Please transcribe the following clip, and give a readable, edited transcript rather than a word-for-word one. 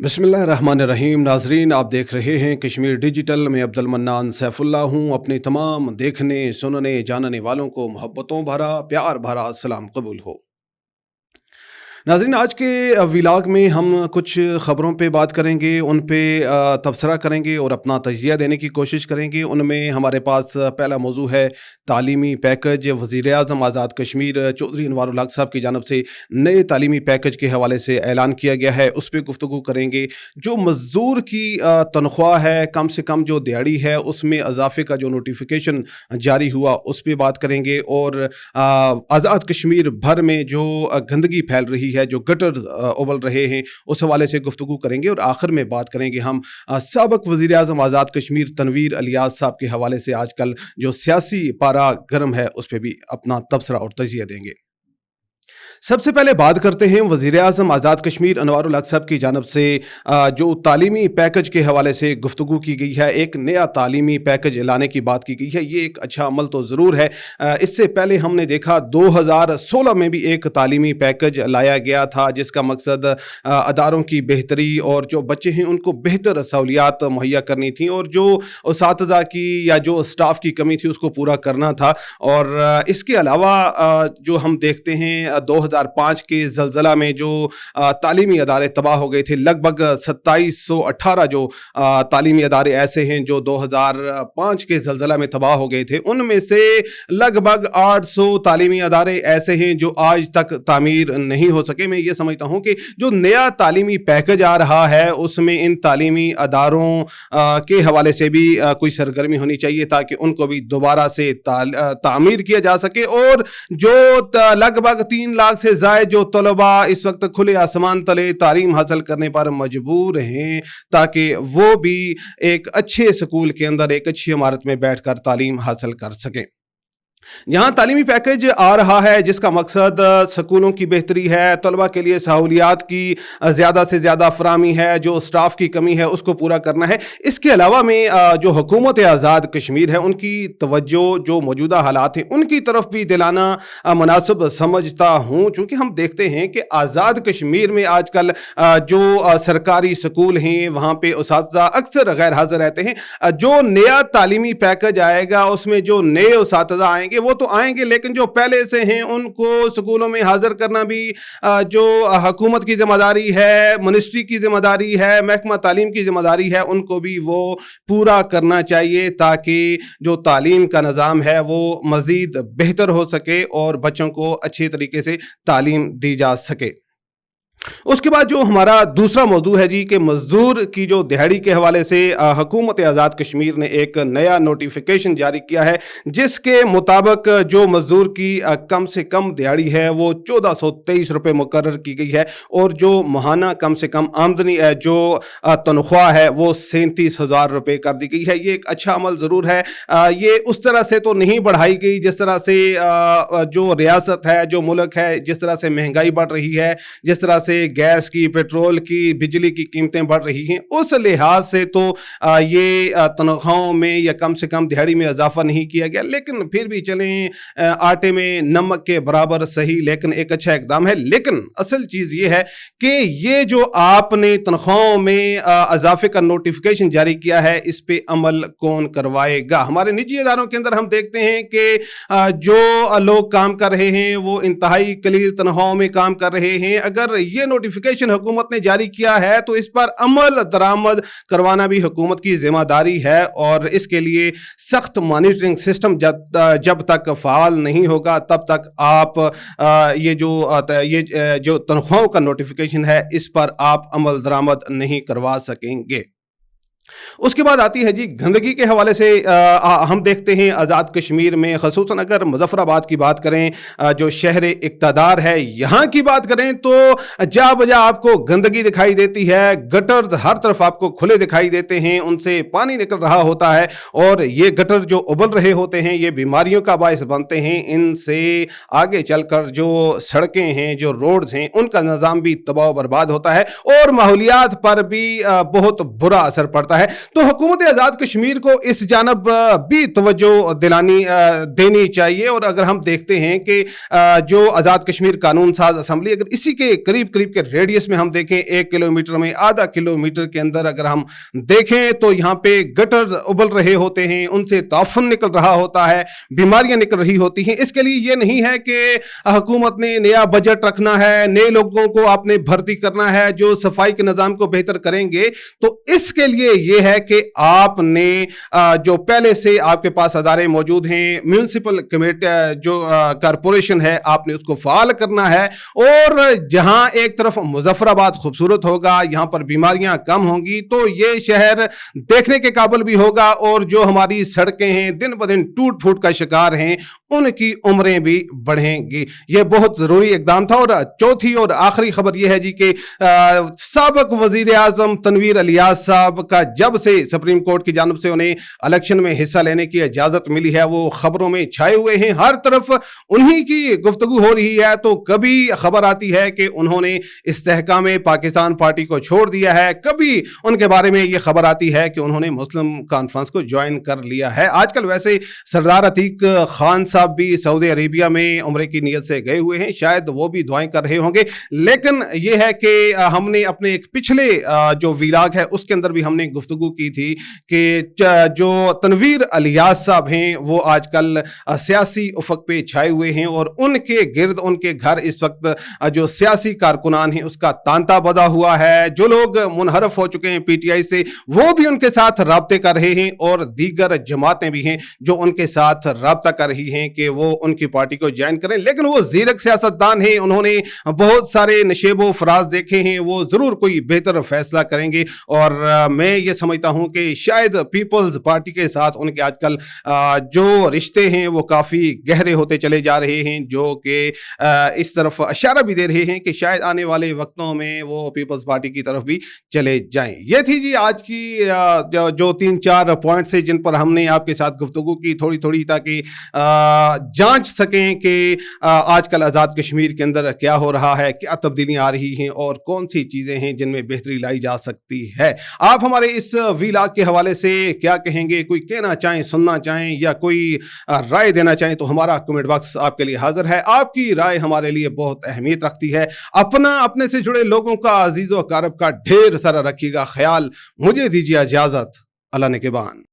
बिस्मिल्लाहिर्रहमानिर्रहीम। नाजरीन, आप देख रहे हैं कश्मीर डिजिटल में अब्दुल मन्नान सैफुल्ला हूँ। अपने तमाम देखने सुनने जानने वालों को मोहब्बतों भरा प्यार भरा सलाम कबूल हो। नाज़रीन, आज के व्लॉग में हम कुछ ख़बरों पे बात करेंगे, उन पे तबसरा करेंगे और अपना तजिया देने की कोशिश करेंगे। उनमें हमारे पास पहला मौजू है तालीमी पैकेज। वज़ीर-ए-आज़म आज़ाद कश्मीर चौधरी अनवारुल हक साहब की जानब से नए तालीमी पैकेज के हवाले से ऐलान किया गया है, उस पर गुफ्तगू करेंगे। जो मज़दूर की तनख्वाह है, कम से कम जो दिहाड़ी है, उसमें इजाफे का जो नोटिफिकेशन जारी हुआ, उस पर बात करेंगे। और आज़ाद कश्मीर भर में जो गंदगी फैल रही है, जो गटर उबल रहे हैं, उस हवाले से गुफ्तगू करेंगे। और आखिर में बात करेंगे हम साबिक़ वज़ीर आज़म आज़ाद कश्मीर तनवीर इलियास साहब के हवाले से आजकल जो सियासी पारा गर्म है, उस पर भी अपना तबसरा और तजिया देंगे। सबसे पहले बात करते हैं वज़ीर-ए-आज़म आज़ाद कश्मीर अनवारुल हक साहब की जानब से जो तालीमी पैकेज के हवाले से गुफ्तगू की गई है। एक नया तालीमी पैकेज लाने की बात की गई है, ये एक अच्छा अमल तो ज़रूर है। इससे पहले हमने देखा 2016 में भी एक तालीमी पैकेज लाया गया था, जिसका मकसद अदारों की बेहतरी और जो बच्चे हैं उनको बेहतर सहूलियात मुहैया करनी थी, और जो उसातिज़ा की या जो स्टाफ की कमी थी उसको पूरा करना था। और इसके अलावा जो हम देखते हैं 2005 के ज़लज़ला में जो तालीमी अदारे तबाह हो गए थे, लगभग 2718 जो तालीमी अदारे ऐसे हैं जो 2005 के ज़लज़ला में तबाह हो गए थे। उनमें से लगभग 800 तालीमी अदारे ऐसे हैं जो आज तक तामीर नहीं हो सके। मैं ये समझता हूँ कि जो नया तालीमी पैकेज आ रहा है, उसमें इन तालीमी अदारों के हवाले से भी कोई सरगर्मी होनी चाहिए, ताकि उनको भी दोबारा से तामीर किया जा सके। और जो लगभग 3 लाख से ज़ायद जो तलबा इस वक्त खुले आसमान तले तालीम हासिल करने पर मजबूर हैं, ताकि वो भी एक अच्छे स्कूल के अंदर एक अच्छी इमारत में बैठकर तालीम हासिल कर सकें। यहाँ तालीमी पैकेज आ रहा है जिसका मकसद स्कूलों की बेहतरी है, तलबा के लिए सहूलियात की ज़्यादा से ज़्यादा फरामी है, जो स्टाफ की कमी है उसको पूरा करना है। इसके अलावा में जो हुकूमत आज़ाद कश्मीर है, उनकी तवज्जो जो मौजूदा हालात हैं उनकी तरफ भी दिलाना मुनासिब समझता हूँ, चूँकि हम देखते हैं कि आज़ाद कश्मीर में आजकल जो सरकारी स्कूल हैं वहाँ पे उसातिज़ा अक्सर गैर हाज़िर रहते हैं। जो नया तालीमी पैकेज आएगा उसमें जो नए उसातिज़ा आएंगे वो तो आएंगे, लेकिन जो पहले से हैं उनको स्कूलों में हाजिर करना भी जो हुकूमत की जिम्मेदारी है, मिनिस्ट्री की जिम्मेदारी है, महकमा तालीम की जिम्मेदारी है, उनको भी वो पूरा करना चाहिए, ताकि जो तालीम का निज़ाम है वो मज़ीद बेहतर हो सके और बच्चों को अच्छे तरीके से तालीम दी जा सके। उसके बाद जो हमारा दूसरा मौजू है जी, कि मजदूर की जो दिहाड़ी के हवाले से हुकूमत आज़ाद कश्मीर ने एक नया नोटिफिकेशन जारी किया है, जिसके मुताबिक जो मजदूर की कम से कम दिहाड़ी है वो 1423 रुपये मुकर्रर की गई है, और जो माहाना कम से कम आमदनी है, जो तनख्वाह है, वो 37,000 रुपये कर दी गई है। ये एक अच्छा अमल ज़रूर है। ये उस तरह से तो नहीं बढ़ाई गई जिस तरह से जो रियासत है, जो मुल्क है, जिस तरह से महंगाई बढ़ रही है, जिस तरह से गैस की, पेट्रोल की, बिजली की कीमतें बढ़ रही हैं, उस लिहाज से तो ये तनख्वाहों में या कम से कम दिहाड़ी में इजाफा नहीं किया गया। लेकिन फिर भी चलें, आटे में नमक के बराबर सही, लेकिन एक अच्छा इकदाम है। लेकिन असल चीज़ ये है कि ये जो आपने तनख्वाहों में इजाफे का नोटिफिकेशन जारी किया है, इस पे अमल कौन करवाएगा? हमारे निजी इदारों के अंदर हम देखते हैं कि जो लोग काम कर रहे हैं वो इंतहाई कलील तनख्वाहों में काम कर रहे हैं। अगर ये नोटिफिकेशन हुकूमत ने जारी किया है तो इस पर अमल दरामद करवाना भी हुकूमत की जिम्मेदारी है, और इसके लिए सख्त मॉनिटरिंग सिस्टम जब तक फ़ाल नहीं होगा तब तक आप ये जो तनख्वाहों का नोटिफिकेशन है, इस पर आप अमल दरामद नहीं करवा सकेंगे। उसके बाद आती है जी गंदगी के हवाले से। हम देखते हैं आज़ाद कश्मीर में, ख़ुसूसन अगर मुज़फ़्फ़राबाद की बात करें, जो शहर इक़्तिदार है, यहाँ की बात करें तो जा बजा आपको गंदगी दिखाई देती है। गटर हर तरफ आपको खुले दिखाई देते हैं, उनसे पानी निकल रहा होता है, और ये गटर जो उबल रहे होते हैं ये बीमारियों का बायस बनते हैं। इनसे आगे चलकर जो सड़कें हैं, जो रोड्स हैं, उनका निज़ाम भी तबाह बर्बाद होता है, और माहौलियात पर भी बहुत बुरा असर पड़ता है। है। तो हुकूमत आज़ाद कश्मीर को इस जानब भी तवज्जो देनी चाहिए। और अगर हम देखते हैं कि जो आज़ाद कश्मीर कानून साज असम्बली, अगर इसी के करीब करीब के रेडियस में हम देखें, 1 किलोमीटर में, आधा किलोमीटर के अंदर अगर हम देखें, तो यहाँ पे गटर उबल रहे होते हैं, उनसे ताफुन निकल रहा होता है, बीमारियां निकल रही होती हैं। इसके लिए ये नहीं है कि हुकूमत ने नया बजट रखना है, नए लोगों को आपने भर्ती करना है जो सफाई के निज़ाम को बेहतर करेंगे। तो इसके लिए ये है कि आपने जो पहले से आपके पास अदारे मौजूद हैं, म्यूनिसिपल कमेटी जो कारपोरेशन है, आपने उसको फाल करना है। और जहां एक तरफ मुजफ्फराबाद खूबसूरत होगा, यहां पर बीमारियां कम होंगी, तो ये शहर देखने के काबिल भी होगा। और जो हमारी सड़कें हैं दिन ब दिन टूट फूट का शिकार हैं, उनकी उम्रें भी बढ़ेंगी। ये बहुत जरूरी इकदाम था। और चौथी और आखिरी खबर यह है जी कि साबिक वजीर आजम तनवीर इलियास साहब का जब से सुप्रीम कोर्ट की जानिब से उन्हें इलेक्शन में हिस्सा लेने की इजाजत मिली है, वो खबरों में छाए हुए हैं, हर तरफ उन्हीं की गुफ्तगू हो रही है। तो कभी खबर आती है कि उन्होंने इस्तेहकाम पाकिस्तान पार्टी को छोड़ दिया है, कभी उनके बारे में यह खबर आती है कि उन्होंने मुस्लिम कॉन्फ्रेंस को ज्वाइन कर लिया है। आजकल वैसे सरदार अतीक खान साहब भी सऊदी अरेबिया में उम्रे की नीयत से गए हुए हैं, शायद वो भी दुआएं कर रहे होंगे। लेकिन यह है कि हमने अपने एक पिछले जो वीलाग है उसके अंदर भी हमने गुफ्तगू की थी कि जो तनवीर इलियास साहब हैं वो आजकल सियासी उफक पे छाए हुए हैं और उनके गिर्द उनके घर इस वक्त जो सियासी कारकुनान हैं उसका तांता बधा हुआ है। जो लोग मुनहरफ हो चुके हैं पीटीआई से वो भी उनके साथ राब्ते कर रहे हैं और दीगर जमातें भी हैं जो उनके साथ राब्ता कर रही हैं कि वो उनकी पार्टी को ज्वाइन करें। लेकिन वो ज़ीरक सियासतदान हैं, उन्होंने बहुत सारे नशेबो फराज देखे हैं, वो ज़रूर कोई बेहतर फैसला करेंगे। और मैं ये समझता हूं कि शायद पीपल्स पार्टी के साथ उनके आजकल जो रिश्ते हैं वो काफ़ी गहरे होते चले जा रहे हैं, जो कि इस तरफ इशारा भी दे रहे हैं कि शायद आने वाले वक्तों में वो पीपल्स पार्टी की तरफ भी चले जाएं। ये थी जी आज की जो 3-4 पॉइंट्स थे जिन पर हमने आपके साथ गुफ्तगू की थोड़ी थोड़ी, ताकि जांच सकें कि आजकल आज़ाद कश्मीर के अंदर क्या हो रहा है, क्या तब्दीलियां आ रही हैं और कौन सी चीज़ें हैं जिनमें बेहतरी लाई जा सकती है। आप हमारे इस वीलाग के हवाले से क्या कहेंगे, कोई कहना चाहें, सुनना चाहें या कोई राय देना चाहें, तो हमारा कमेंट बॉक्स आपके लिए हाजिर है। आपकी राय हमारे लिए बहुत अहमियत रखती है। अपने से जुड़े लोगों का, अजीज़ व अकारब का ढेर सारा रखिएगा ख्याल। मुझे दीजिए इजाज़त। अल्लाह ने के बान।